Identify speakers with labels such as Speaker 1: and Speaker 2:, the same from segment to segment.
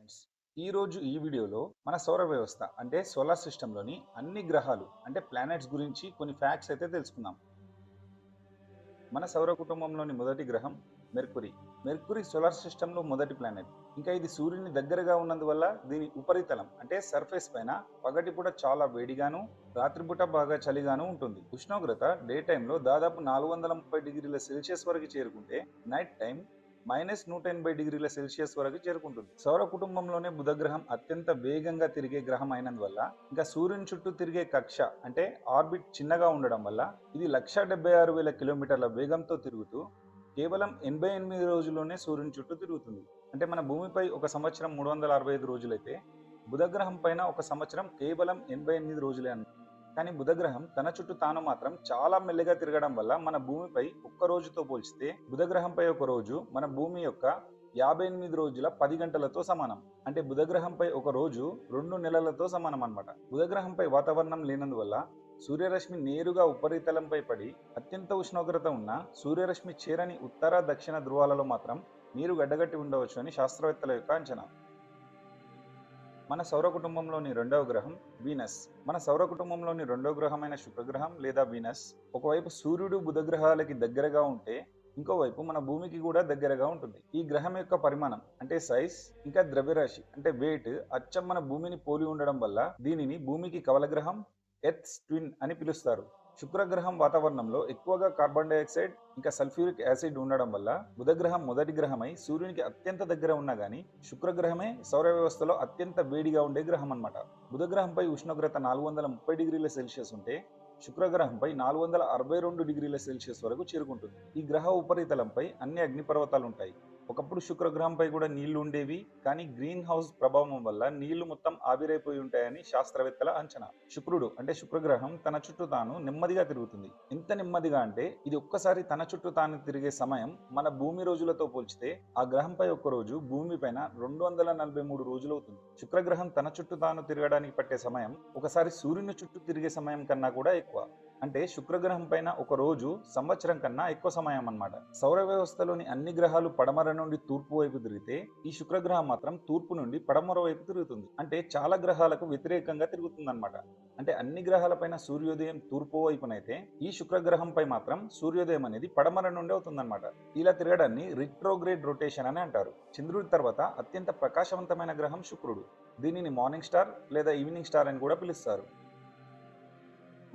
Speaker 1: Friends. ఈరోజు ఈ వీడియోలో మన సౌర వ్యవస్థ అంటే సోలార్ సిస్టంలోని అన్ని గ్రహాలు అంటే ప్లానెట్స్ గురించి కొన్ని ఫ్యాక్ట్స్ అయితే తెలుసుకుందాం. మన సౌర కుటుంబంలోని మొదటి గ్రహం మెర్కురీ. మెర్కురీ సోలార్ సిస్టంలో మొదటి ప్లానెట్. ఇంకా ఇది సూర్యుని దగ్గరగా ఉన్నందువల్ల దీని ఉపరితలం అంటే సర్ఫేస్ పైన పగటిపూట చాలా వేడిగాను, రాత్రిపూట బాగా చలిగాను ఉంటుంది. ఉష్ణోగ్రత డే టైంలో దాదాపు 430 డిగ్రీల సెల్సియస్ వరకు చేరుకుంటే నైట్ టైం -180 డిగ్రీల సెల్సియస్ వరకు చేరుకుంటుంది. సౌర కుటుంబంలోనే బుధగ్రహం అత్యంత వేగంగా తిరిగే గ్రహం అయినందువల్ల, ఇంకా సూర్యుని చుట్టూ తిరిగే కక్ష అంటే ఆర్బిట్ చిన్నగా ఉండడం వల్ల ఇది 1,76,000 కిలోమీటర్ల వేగంతో తిరుగుతూ కేవలం 88 రోజుల్లోనే సూర్యుని చుట్టూ తిరుగుతుంది. అంటే మన భూమిపై ఒక సంవత్సరం 365 రోజులైతే బుధగ్రహం పైన ఒక సంవత్సరం కేవలం 88 రోజులే అన్నమాట. కానీ బుధగ్రహం తన చుట్టూ తాను మాత్రం చాలా మెల్లగా తిరగడం వల్ల మన భూమిపై ఒక్క రోజుతో పోల్చితే బుధగ్రహంపై ఒక రోజు మన భూమి యొక్క 58 రోజుల 10 గంటలతో సమానం. అంటే బుధగ్రహంపై ఒక రోజు 2 నెలలతో సమానం అన్నమాట. బుధగ్రహంపై వాతావరణం లేనందువల్ల సూర్యరశ్మి నేరుగా ఉపరితలంపై పడి అత్యంత ఉష్ణోగ్రత ఉన్న సూర్యరశ్మి చేరని ఉత్తర దక్షిణ ధృవాలలో మాత్రం నీరు గడ్డగట్టి ఉండవచ్చు అని శాస్త్రవేత్తల యొక్క అంచనా. మన సౌర కుటుంబంలోని రెండవ గ్రహం వీనస్. మన సౌర కుటుంబంలోని రెండవ గ్రహమైన శుక్రగ్రహం లేదా వీనస్ ఒకవైపు సూర్యుడు బుధగ్రహాలకి దగ్గరగా ఉంటే ఇంకోవైపు మన భూమికి కూడా దగ్గరగా ఉంటుంది. ఈ గ్రహం యొక్క పరిమాణం అంటే సైజ్ ఇంకా ద్రవ్యరాశి అంటే వెయిట్ అచ్చం మన భూమిని పోలి ఉండడం వల్ల దీనిని భూమికి కవలగ్రహం, ఎర్త్స్ ట్విన్ అని పిలుస్తారు. శుక్రగ్రహం వాతావరణంలో ఎక్కువగా కార్బన్ డైఆక్సైడ్ ఇంకా సల్ఫ్యూరిక్ యాసిడ్ ఉండడం వల్ల బుధగ్రహం మొదటి గ్రహమై సూర్యునికి అత్యంత దగ్గర ఉన్నా గానీ శుక్రగ్రహమే సౌర వ్యవస్థలో అత్యంత వేడిగా ఉండే గ్రహం అన్నమాట. బుధగ్రహంపై ఉష్ణోగ్రత 430 డిగ్రీల సెల్సియస్ ఉంటే శుక్రగ్రహంపై 462 డిగ్రీల సెల్సియస్ వరకు చేరుకుంటుంది. ఈ గ్రహ ఉపరితలంపై అన్ని అగ్నిపర్వతాలు ఉంటాయి. ఒకప్పుడు శుక్రగ్రహంపై కూడా నీళ్లు ఉండేవి, కానీ గ్రీన్ హౌస్ ప్రభావం వల్ల నీళ్లు మొత్తం ఆవిరైపోయి ఉంటాయని శాస్త్రవేత్తల అంచనా. శుక్రుడు అంటే శుక్రగ్రహం తన చుట్టూ తాను నెమ్మదిగా తిరుగుతుంది. ఎంత నెమ్మదిగా అంటే ఇది ఒక్కసారి తన చుట్టూ తాను తిరిగే సమయం మన భూమి రోజులతో పోల్చితే ఆ గ్రహంపై ఒక్క రోజు భూమి పైన 243 రోజులు అవుతుంది. శుక్రగ్రహం తన చుట్టూ తాను తిరగడానికి పట్టే సమయం ఒకసారి సూర్యుని చుట్టూ తిరిగే సమయం కన్నా కూడా ఎక్కువ. అంటే శుక్రగ్రహం పైన ఒక రోజు సంవత్సరం కన్నా ఎక్కువ సమయం అన్నమాట. సౌర వ్యవస్థలోని అన్ని గ్రహాలు పడమర నుండి తూర్పు వైపు తిరిగితే ఈ శుక్రగ్రహం మాత్రం తూర్పు నుండి పడమర వైపు తిరుగుతుంది. అంటే చాలా గ్రహాలకు వ్యతిరేకంగా తిరుగుతుంది అనమాట. అంటే అన్ని గ్రహాలపైన సూర్యోదయం తూర్పు వైపునైతే ఈ శుక్రగ్రహంపై మాత్రం సూర్యోదయం అనేది పడమర నుండి అవుతుందన్నమాట. ఇలా తిరగడాన్ని రిట్రోగ్రేడ్ రొటేషన్ అని అంటారు. చంద్రుడి తర్వాత అత్యంత ప్రకాశవంతమైన గ్రహం శుక్రుడు. దీనిని మార్నింగ్ స్టార్ లేదా ఈవినింగ్ స్టార్ అని కూడా పిలుస్తారు.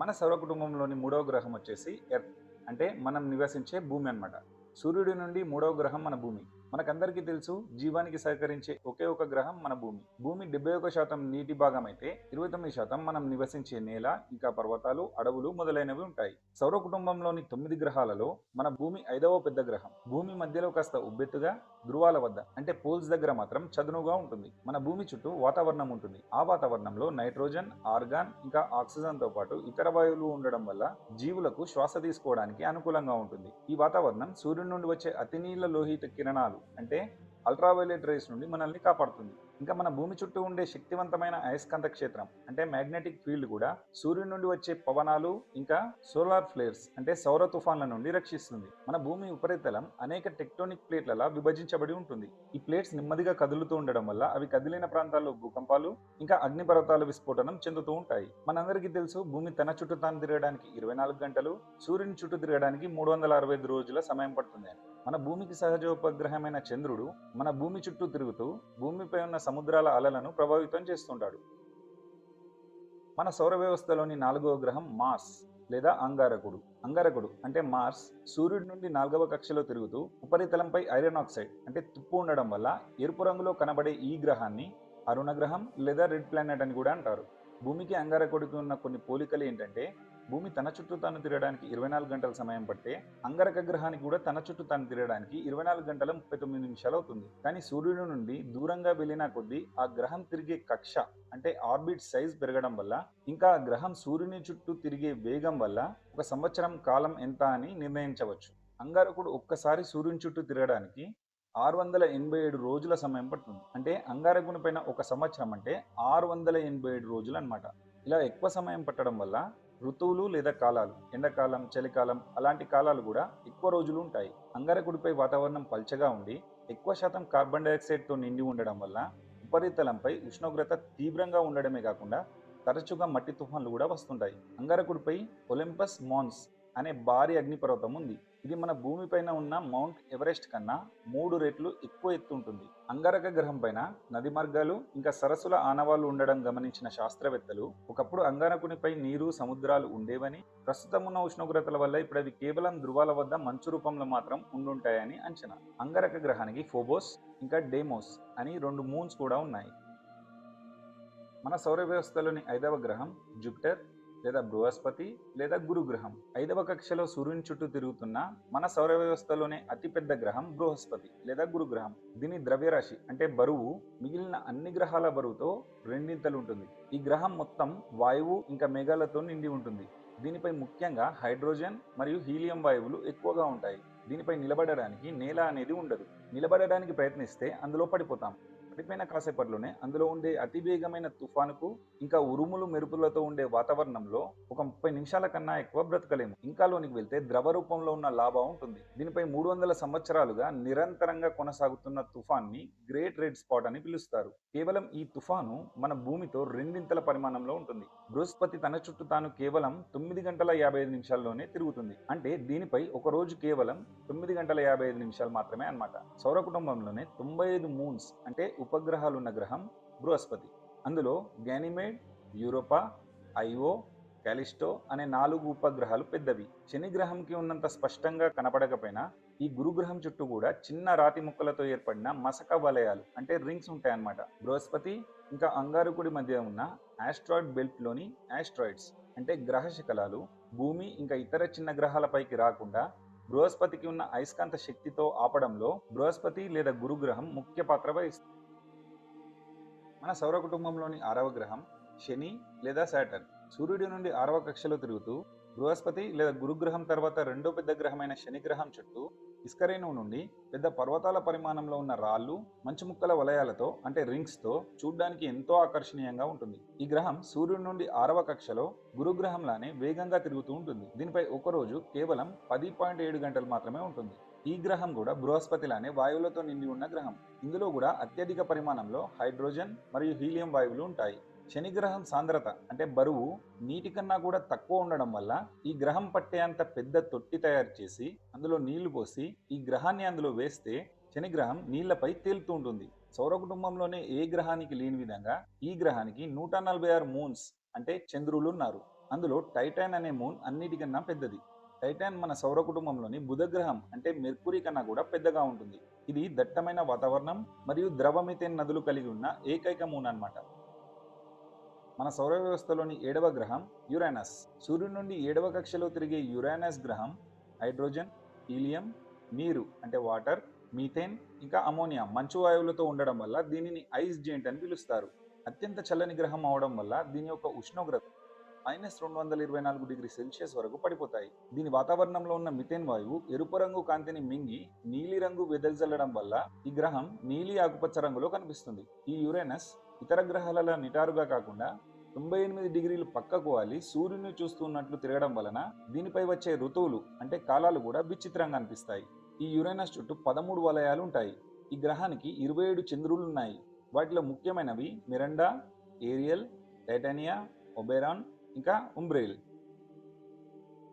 Speaker 1: మన సౌర కుటుంబంలోని మూడవ గ్రహం వచ్చేసి ఎర్త్ అంటే మనం నివసించే భూమి అన్నమాట. సూర్యుడి నుండి మూడవ గ్రహం మన భూమి. మనకందరికీ తెలుసు జీవానికి సహకరించే ఒకే ఒక గ్రహం మన భూమి. భూమి 71% నీటి భాగం అయితే 29% మనం నివసించే నేల, ఇంకా పర్వతాలు, అడవులు మొదలైనవి ఉంటాయి. సౌర కుటుంబంలోని 9 గ్రహాలలో మన భూమి 5వ పెద్ద గ్రహం. భూమి మధ్యలో కాస్త ఉబ్బెత్తుగా, ధృవాల వద్ద అంటే పోల్స్ దగ్గర మాత్రం చదునుగా ఉంటుంది. మన భూమి చుట్టూ వాతావరణం ఉంటుంది. ఆ వాతావరణంలో నైట్రోజన్, ఆర్గాన్ ఇంకా ఆక్సిజన్ తో పాటు ఇతర వాయువులు ఉండడం వల్ల జీవులకు శ్వాస తీసుకోవడానికి అనుకూలంగా ఉంటుంది. ఈ వాతావరణం సూర్యుడి నుండి వచ్చే అతినీల లోహిత కిరణాలు అంటే అల్ట్రావైలెట్ రేస్ నుండి మనల్ని కాపాడుతుంది. ఇంకా మన భూమి చుట్టూ ఉండే శక్తివంతమైన అయస్కాంత క్షేత్రం అంటే మ్యాగ్నెటిక్ ఫీల్డ్ కూడా సూర్యుడి నుండి వచ్చే పవనాలు ఇంకా సోలార్ ఫ్లేర్స్ అంటే సౌర తుఫాన్ల నుండి రక్షిస్తుంది. మన భూమి ఉపరితలం అనేక టెక్టోనిక్ ప్లేట్లలా విభజించబడి ఉంటుంది. ఈ ప్లేట్స్ నెమ్మదిగా కదులుతూ ఉండడం వల్ల అవి కదిలిన ప్రాంతాల్లో భూకంపాలు ఇంకా అగ్నిపర్వతాల విస్ఫోటనం చెందుతూ ఉంటాయి. మనందరికీ తెలుసు భూమి తన చుట్టూ తాను తిరగడానికి 24 గంటలు, సూర్యుని చుట్టూ తిరగడానికి 365 రోజుల సమయం పడుతుంది. మన భూమికి సహజోపగ్రహమైన చంద్రుడు మన భూమి చుట్టూ తిరుగుతూ భూమిపై ఉన్న సముద్రాల అలలను ప్రభావితం చేస్తుంటాడు. మన సౌర వ్యవస్థలోని 4వ గ్రహం మార్స్ లేదా అంగారకుడు. అంగారకుడు అంటే మార్స్ సూర్యుడి నుండి 4వ కక్షలో తిరుగుతూ ఉపరితలంపై ఐరన్ ఆక్సైడ్ అంటే తుప్పు ఉండడం వల్ల ఎరుపు రంగులో కనబడే ఈ గ్రహాన్ని అరుణ గ్రహం లేదా రెడ్ ప్లానెట్ అని కూడా అంటారు. భూమికి అంగారకుడికి ఉన్న కొన్ని పోలికలు ఏంటంటే భూమి తన చుట్టూ తాను తిరగడానికి 24 గంటల సమయం పడితే అంగారక గ్రహానికి కూడా తన చుట్టూ తాను తిరగడానికి 24 గంటల 39 నిమిషాలు అవుతుంది. కానీ సూర్యుడి నుండి దూరంగా వెళ్ళిన కొద్దీ ఆ గ్రహం తిరిగే కక్ష అంటే ఆర్బిట్ సైజ్ పెరగడం వల్ల ఇంకా ఆ గ్రహం సూర్యుని చుట్టూ తిరిగే వేగం వల్ల ఒక సంవత్సరం కాలం ఎంత అని నిర్ణయించవచ్చు. అంగారకుడు ఒక్కసారి సూర్యుని చుట్టూ తిరగడానికి 687 రోజుల సమయం పడుతుంది. అంటే అంగారకుని పైన ఒక సంవత్సరం అంటే 687 రోజులు అన్నమాట. ఇలా ఎక్కువ సమయం పట్టడం వల్ల ఋతువులు లేదా కాలాలు ఎండాకాలం, చలికాలం అలాంటి కాలాలు కూడా ఎక్కువ రోజులు ఉంటాయి. అంగారకుడిపై వాతావరణం పల్చగా ఉండి ఎక్కువ శాతం కార్బన్ డైఆక్సైడ్తో నిండి ఉండడం వల్ల ఉపరితలంపై ఉష్ణోగ్రత తీవ్రంగా ఉండడమే కాకుండా తరచుగా మట్టి తుఫాన్లు కూడా వస్తుంటాయి. అంగారకుడిపై ఒలింపస్ మాన్స్ అనే భారీ అగ్నిపర్వతం ఉంది. ఇది మన భూమిపైన ఉన్న మౌంట్ ఎవరెస్ట్ కన్నా 3 రెట్లు ఎక్కువ ఎత్తు ఉంటుంది. అంగారక గ్రహం పైన నది మార్గాలు ఇంకా సరస్సుల ఆనవాళ్లు ఉండడం గమనించిన శాస్త్రవేత్తలు ఒకప్పుడు అంగారకునిపై నీరు, సముద్రాలు ఉండేవని, ప్రస్తుతం ఉన్న ఉష్ణోగ్రతల వల్ల ఇప్పుడు అవి కేవలం ధృవాల వద్ద మంచు రూపంలో మాత్రం ఉండుంటాయని అంచనా. అంగారక గ్రహానికి ఫోబోస్ ఇంకా డేమోస్ అని 2 మూన్స్ కూడా ఉన్నాయి. మన సౌర వ్యవస్థలోని 5వ గ్రహం జూపిటర్ లేదా బృహస్పతి లేదా గురు గ్రహం. 5వ కక్షలో సూర్యుని చుట్టూ తిరుగుతున్న మన సౌర వ్యవస్థలోనే అతిపెద్ద గ్రహం బృహస్పతి లేదా గురు గ్రహం. దీని ద్రవ్యరాశి అంటే బరువు మిగిలిన అన్ని గ్రహాల బరువుతో రెండింతలు ఉంటుంది. ఈ గ్రహం మొత్తం వాయువు ఇంకా మేఘాలతో నిండి ఉంటుంది. దీనిపై ముఖ్యంగా హైడ్రోజన్ మరియు హీలియం వాయువులు ఎక్కువగా ఉంటాయి. దీనిపై నిలబడడానికి నేల అనేది ఉండదు. నిలబడడానికి ప్రయత్నిస్తే అందులో పడిపోతాం. పడిపోయిన కాసేపట్లోనే అందులో ఉండే అతివేగమైన తుఫానుకు ఇంకా ఉరుములు మెరుపులతో ఉండే వాతావరణంలో ఒక 30 నిమిషాల కన్నా ఎక్కువ బ్రతకలేము. ఇంకా లోనికి వెళ్తే ద్రవ రూపంలో ఉన్న లావా ఉంటుంది. దీనిపై 300 సంవత్సరాలుగా నిరంతరంగా కొనసాగుతున్న తుఫాన్ని గ్రేట్ రెడ్ స్పాట్ అని పిలుస్తారు. కేవలం ఈ తుఫాను మన భూమితో రెండింతల పరిమాణంలో ఉంటుంది. బృహస్పతి తన చుట్టూ తాను కేవలం 9 గంటల 55 నిమిషాల్లోనే తిరుగుతుంది. అంటే దీనిపై ఒక రోజు కేవలం 9 గంటల 55 నిమిషాలు మాత్రమే అన్నమాట. సౌర కుటుంబంలోనే 95 మూన్స్ అంటే ఉపగ్రహాలున్న గ్రహం బృహస్పతి. అందులో గ్యానిమేడ్, యూరోపా, ఐఓ, క్యాలిస్టో అనే 4 ఉపగ్రహాలు పెద్దవి. శని గ్రహంకి ఉన్నంత స్పష్టంగా కనపడకపోయినా ఈ గురుగ్రహం చుట్టూ కూడా చిన్న రాతి ముక్కలతో ఏర్పడిన మసక వలయాలు అంటే రింగ్స్ ఉంటాయన్నమాట. బృహస్పతి ఇంకా అంగారకుడి మధ్య ఉన్న ఆస్ట్రాయిడ్ బెల్ట్ లోని ఆస్ట్రాయిడ్స్ అంటే గ్రహ శకలాలు భూమి ఇంకా ఇతర చిన్న గ్రహాలపైకి రాకుండా బృహస్పతికి ఉన్న అయస్కాంత శక్తితో ఆపడంలో బృహస్పతి లేదా గురుగ్రహం ముఖ్య పాత్ర వహిస్తుంది. మన సౌర కుటుంబంలోని 6వ గ్రహం శని లేదా శాటర్న్. సూర్యుడి నుండి 6వ కక్షలో తిరుగుతూ బృహస్పతి లేదా గురుగ్రహం తర్వాత రెండో పెద్ద గ్రహమైన శని గ్రహం చుట్టూ ఇస్కరేణువు నుండి పెద్ద పర్వతాల పరిమాణంలో ఉన్న రాళ్ళు, మంచు ముక్కల వలయాలతో అంటే రింగ్స్తో చూడ్డానికి ఎంతో ఆకర్షణీయంగా ఉంటుంది. ఈ గ్రహం సూర్యుడి నుండి 6వ కక్షలో గురుగ్రహంలానే వేగంగా తిరుగుతూ ఉంటుంది. దీనిపై ఒకరోజు కేవలం 10.7 గంటలు మాత్రమే ఉంటుంది. ఈ గ్రహం కూడా బృహస్పతిలానే వాయువులతో నిండి ఉన్న గ్రహం. ఇందులో కూడా అత్యధిక పరిమాణంలో హైడ్రోజన్ మరియు హీలియం వాయువులు ఉంటాయి. శని గ్రహం సాంద్రత అంటే బరువు నీటి కన్నా కూడా తక్కువ ఉండడం వల్ల ఈ గ్రహం పట్టే అంత పెద్ద తొట్టి తయారు చేసి అందులో నీళ్లు పోసి ఈ గ్రహాన్ని అందులో వేస్తే శని గ్రహం నీళ్లపై తేలుతూ ఉంటుంది. సౌర కుటుంబంలోనే ఏ గ్రహానికి లేని విధంగా ఈ గ్రహానికి 146 మూన్స్ అంటే చంద్రులు ఉన్నారు. అందులో టైటాన్ అనే మూన్ అన్నిటికన్నా పెద్దది. టైటాన్ మన సౌర కుటుంబంలోని బుధ గ్రహం అంటే మెర్కురీ కన్నా కూడా పెద్దగా ఉంటుంది. ఇది దట్టమైన వాతావరణం మరియు ద్రవ మిథేన్ నదులు కలిగి ఉన్న ఏకైక మూన్ అన్నమాట. మన సౌర వ్యవస్థలోని 7వ గ్రహం యురేనస్. సూర్యుడి నుండి 7వ కక్షలో తిరిగే యురేనస్ గ్రహం హైడ్రోజన్, హీలియం, నీరు అంటే వాటర్, మీథేన్ ఇంకా అమోనియా మంచు వాయువులతో ఉండడం వల్ల దీనిని ఐస్ జెయింట్ అని పిలుస్తారు. అత్యంత చల్లని గ్రహం అవడం వల్ల దీని యొక్క ఉష్ణోగ్రత -224°C వరకు పడిపోతాయి. దీని వాతావరణంలో ఉన్న మిథేన్ వాయువు ఎరుపు రంగు కాంతిని మింగి నీలి రంగు వెదజల్లడం వల్ల ఈ గ్రహం నీలి ఆకుపచ్చ రంగులో కనిపిస్తుంది. ఈ యురేనస్ ఇతర గ్రహాలలో నిటారుగా కాకుండా 98 డిగ్రీలు పక్కకు వాలి సూర్యుని చూస్తున్నట్లు తిరగడం వలన దీనిపై వచ్చే ఋతువులు అంటే కాలాలు కూడా విచిత్రంగా అనిపిస్తాయి. ఈ యురేనస్ చుట్టూ 13 వలయాలు ఉంటాయి. ఈ గ్రహానికి 27 చంద్రులు ఉన్నాయి. వాటిలో ముఖ్యమైనవి మిరండా, ఏరియల్, టైటానియా, ఒబెరాన్ ఇంకా ఉంబ్రేల్.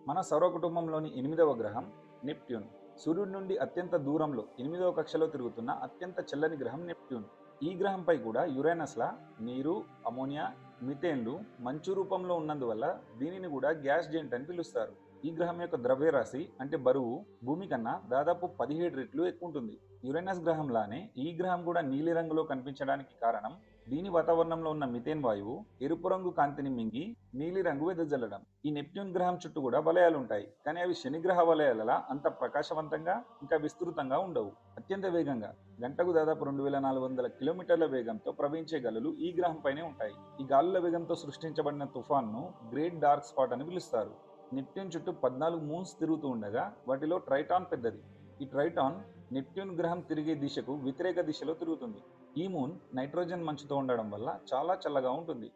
Speaker 1: మన సౌర కుటుంబంలోని 8వ గ్రహం నెప్ట్యూన్. సూర్యుడి నుండి అత్యంత దూరంలో 8వ కక్షలో తిరుగుతున్న అత్యంత చల్లని గ్రహం నెప్ట్యూన్. ఈ గ్రహంపై కూడా యురేనస్లా నీరు, అమోనియా, మిథేన్లు మంచు రూపంలో ఉన్నందువల్ల దీనిని కూడా గ్యాస్ జెయింట్ అని పిలుస్తారు. ఈ గ్రహం యొక్క ద్రవ్యరాశి అంటే బరువు భూమి కన్నా దాదాపు 17 రెట్లు ఎక్కువ ఉంటుంది. యురేనస్ గ్రహంలానే ఈ గ్రహం కూడా నీలి రంగులో కనిపించడానికి కారణం దీని వాతావరణంలో ఉన్న మిథేన్ వాయువు ఎరుపు రంగు కాంతిని మింగి నీలి రంగు వెదజల్లడం. ఈ నెప్ట్యూన్ గ్రహం చుట్టూ కూడా వలయాలు ఉంటాయి, కానీ అవి శనిగ్రహ వలయాలలా అంత ప్రకాశవంతంగా ఇంకా విస్తృతంగా ఉండవు. అత్యంత వేగంగా గంటకు దాదాపు 2400 కిలోమీటర్ల వేగంతో ప్రవహించే గాలులు ఈ గ్రహం పైనే ఉంటాయి. ఈ గాలుల వేగంతో సృష్టించబడిన తుఫాన్ను గ్రేట్ డార్క్ స్పాట్ అని పిలుస్తారు. నెప్ట్యూన్ చుట్టూ 14 మూన్స్ తిరుగుతూ ఉండగా వాటిలో ట్రైటాన్ పెద్దది. ఈ ట్రైటాన్ నెప్ట్యూన్ గ్రహం తిరిగే దిశకు వ్యతిరేక దిశలో తిరుగుతుంది. ఈ మూన్ నైట్రోజన్ మంచుతో ఉండడం వల్ల చాలా చల్లగా ఉంటుంది.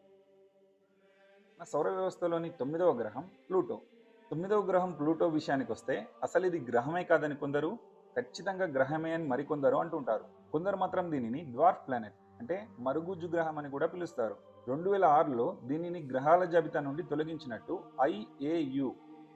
Speaker 1: మన సౌర వ్యవస్థలోని 9వ గ్రహం ప్లూటో. 9వ గ్రహం ప్లూటో విషయానికి వస్తే అసలు ఇది గ్రహమే కాదని కొందరు, ఖచ్చితంగా గ్రహమే అని మరికొందరు అంటుంటారు. కొందరు మాత్రం దీనిని డ్వార్ఫ్ ప్లానెట్ అంటే మరుగుజ్జు గ్రహం అని కూడా పిలుస్తారు. 2006లో దీనిని గ్రహాల జాబితా నుండి తొలగించినట్టు IAU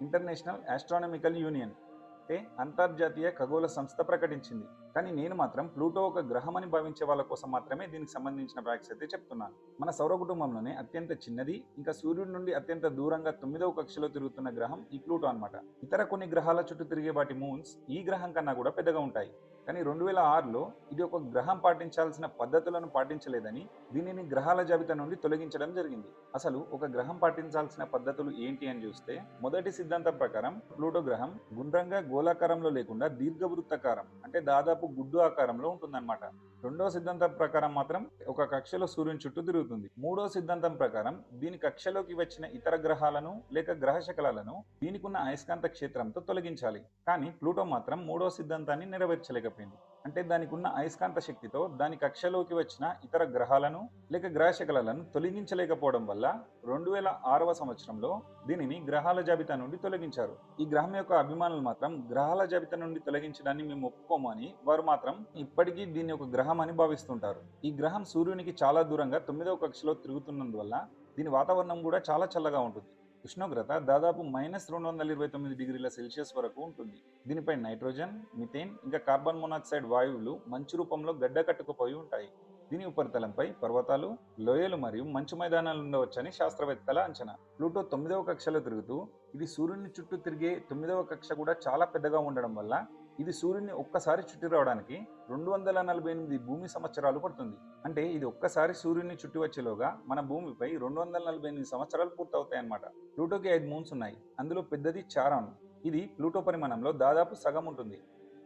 Speaker 1: ఇంటర్నేషనల్ ఆస్ట్రానమికల్ యూనియన్ అంటే అంతర్జాతీయ ఖగోళ సంస్థ ప్రకటించింది. కానీ నేను మాత్రం ప్లూటో ఒక గ్రహం అని భావించే వాళ్ళ కోసం మాత్రమే దీనికి సంబంధించిన ఫ్యాక్ట్స్ అయితే చెప్తున్నాను. మన సౌర కుటుంబంలోనే అత్యంత చిన్నది, ఇంకా సూర్యుడి నుండి అత్యంత దూరంగా 9వ కక్షలో తిరుగుతున్న గ్రహం ఈ ప్లూటో అన్నమాట. ఇతర కొన్ని గ్రహాల చుట్టూ తిరిగే వాటి మూన్స్ ఈ గ్రహం కన్నా కూడా పెద్దగా ఉంటాయి. కానీ 2006లో ఇది ఒక గ్రహం పాటించాల్సిన పద్ధతులను పాటించలేదని దీనిని గ్రహాల జాబితా నుండి తొలగించడం జరిగింది. అసలు ఒక గ్రహం పాటించాల్సిన పద్ధతులు ఏంటి అని చూస్తే, మొదటి సిద్ధాంతం ప్రకారం ప్లూటో గ్రహం గుండ్రంగా గోళాకారంలో లేకుండా దీర్ఘవృత్తాకారం అంటే దాదాపు గుడ్డు ఆకారంలో ఉంటుందన్నమాట. రెండో సిద్ధాంతం ప్రకారం మాత్రం ఒక కక్షలో సూర్యుని చుట్టూ తిరుగుతుంది. మూడో సిద్ధాంతం ప్రకారం దీని కక్షలోకి వచ్చిన ఇతర గ్రహాలను లేక గ్రహ శకలాలను దీనికున్న అయస్కాంత క్షేత్రంతో తొలగించాలి. కానీ ప్లూటో మాత్రం మూడో సిద్ధాంతాన్ని నెరవేర్చలేకపోయింది. అంటే దానికి ఉన్న అయస్కాంత శక్తితో దాని కక్షలోకి వచ్చిన ఇతర గ్రహాలను లేక గ్రహ శకలాలను తొలగించలేకపోవడం వల్ల 2006వ సంవత్సరంలో దీనిని గ్రహాల జాబితా నుండి తొలగించారు. ఈ గ్రహం యొక్క అభిమానులు మాత్రం గ్రహాల జాబితా నుండి తొలగించడాన్ని మేము ఒప్పుకోము అని వారు మాత్రం ఇప్పటికీ దీన్ని ఒక గ్రహం అని భావిస్తుంటారు. ఈ గ్రహం సూర్యునికి చాలా దూరంగా 9వ కక్షలో తిరుగుతున్నందువల్ల దీని వాతావరణం కూడా చాలా చల్లగా ఉంటుంది. ఉష్ణోగ్రత దాదాపు -229°C వరకు ఉంటుంది. దీనిపై నైట్రోజన్, మిథేన్ ఇంకా కార్బన్ మోనాక్సైడ్ వాయువులు మంచు రూపంలో గడ్డ కట్టుకుపోయి ఉంటాయి. దీని ఉపరితలంపై పర్వతాలు, లోయలు మరియు మంచు మైదానాలు ఉండవచ్చని శాస్త్రవేత్తల అంచనా. ప్లూటో 9వ కక్షలో తిరుగుతూ ఇది సూర్యుని చుట్టూ తిరిగే 9వ కక్ష కూడా చాలా పెద్దగా ఉండడం వల్ల ఇది సూర్యుని ఒక్కసారి చుట్టి రావడానికి 248 భూమి సంవత్సరాలు పడుతుంది. అంటే ఇది ఒక్కసారి సూర్యుని చుట్టి వచ్చేలోగా మన భూమిపై 248 సంవత్సరాలు పూర్తవుతాయి అన్నమాట. ప్లూటోకి 5 మూన్స్ ఉన్నాయి. అందులో పెద్దది చారాన్. ఇది ప్లూటో పరిమాణంలో దాదాపు సగం ఉంటుంది.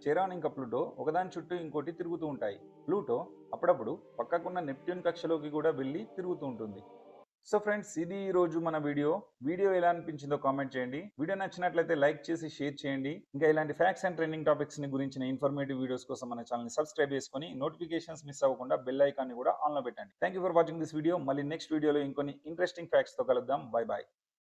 Speaker 1: చెరాన్ ఇంకా ప్లూటో ఒకదాని చుట్టూ ఇంకోటి తిరుగుతూ ఉంటాయి. ప్లూటో అప్పుడప్పుడు పక్కకున్న నెప్ట్యూన్ కక్షలోకి కూడా వెళ్ళి తిరుగుతూ ఉంటుంది. సో ఫ్రెండ్స్, ఇది ఈ రోజు మన వీడియో ఎలా అనిపించిందో కామెంట్ చేయండి. వీడియో నచ్చినట్లయితే లైక్ చేసి షేర్ చేయండి. ఇంకా ఇలాంటి ఫ్యాక్ట్స్ అండ్ ట్రెండింగ్ టాపిక్స్ ని గురించిన ఇన్ఫర్మేటివ్ వీడియోస్ కోసం మన ఛానల్ ని సబ్స్క్రైబ్ చేసుకొని నోటిఫికేషన్స్ మిస్ అవ్వకుండా బెల్ ఐకాన్ ని కూడా ఆన్ లో పెట్టండి. Thank you for watching this video. మళ్ళీ నెక్స్ట్ వీడియోలో ఇంకొన్ని ఇంట్రెస్టింగ్ ఫ్యాక్ట్స్ తో కలుద్దాం. Bye bye.